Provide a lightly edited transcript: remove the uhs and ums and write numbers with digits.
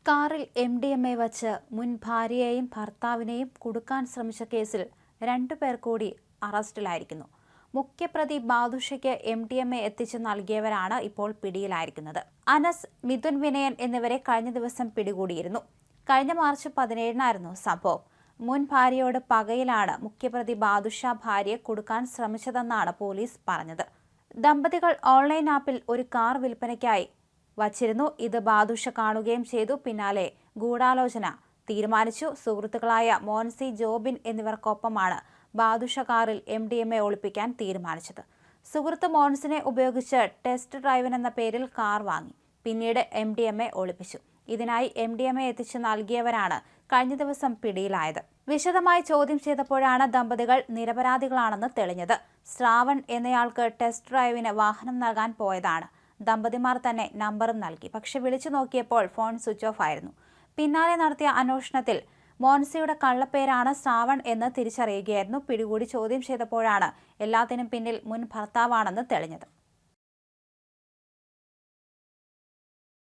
കാറിൽ MDMA വച്ച് മുൻ ഭാര്യയെയും ഭർത്താവിനെയും കുടുക്കാൻ ശ്രമിച്ച കേസിൽ 2 പേർ കൂടി അറസ്റ്റിലായിരിക്കുന്നു. മുഖ്യപ്രതി ബാദുഷയ്ക്ക് MDMA എത്തിച്ചു നൽകിയവരാണ് ഇപ്പോൾ പിടിയിലായിരിക്കുന്നത്. അനസ്, മിഥുൻ വിനയൻ എന്നിവരെ കഴിഞ്ഞ ദിവസം പിടികൂടിയിരുന്നു. കഴിഞ്ഞ മാർച്ച് 17-നായിരുന്നു സംഭവം. മുൻ ഭാര്യയോട് പകയിലാണ് മുഖ്യപ്രതി ബാദുഷ ഭാര്യയെ കുടുക്കാൻ ശ്രമിച്ചതെന്നാണ് പോലീസ് പറഞ്ഞത്. ദമ്പതികൾ ഓൺലൈൻ ആപ്പിൽ ഒരു കാർ വിൽപ്പനയ്ക്കായി വച്ചിരുന്നു. ഇത് ബാദുഷ കാണുകയും ചെയ്തു. പിന്നാലെ ഗൂഢാലോചന തീരുമാനിച്ചു. സുഹൃത്തുക്കളായ മോൻസി, ജോബിൻ എന്നിവർക്കൊപ്പമാണ് ബാദുഷ കാറിൽ MDMA ഒളിപ്പിക്കാൻ തീരുമാനിച്ചത്. സുഹൃത്ത് മോൻസിനെ ഉപയോഗിച്ച് ടെസ്റ്റ് ഡ്രൈവിനെന്ന പേരിൽ കാർ വാങ്ങി. പിന്നീട് MDMA ഒളിപ്പിച്ചു. ഇതിനായി MDMA എത്തിച്ചു നൽകിയവരാണ് കഴിഞ്ഞ ദിവസം പിടിയിലായത്. വിശദമായി ചോദ്യം ചെയ്തപ്പോഴാണ് ദമ്പതികൾ നിരപരാധികളാണെന്ന് തെളിഞ്ഞത്. ശ്രാവൺ എന്നയാൾക്ക് ടെസ്റ്റ് ഡ്രൈവിന് വാഹനം നൽകാൻ പോയതാണ്. ദമ്പതിമാർ തന്നെ നമ്പറും നൽകി. പക്ഷെ വിളിച്ചു നോക്കിയപ്പോൾ ഫോൺ സ്വിച്ച് ഓഫ് ആയിരുന്നു. പിന്നാലെ നടത്തിയ അന്വേഷണത്തിൽ മോൻസിയുടെ കള്ളപ്പേരാണ് ശ്രാവൺ എന്ന് തിരിച്ചറിയുകയായിരുന്നു. പിടികൂടി ചോദ്യം ചെയ്തപ്പോഴാണ് എല്ലാത്തിനും പിന്നിൽ മുൻ ഭർത്താവാണെന്ന് തെളിഞ്ഞത്.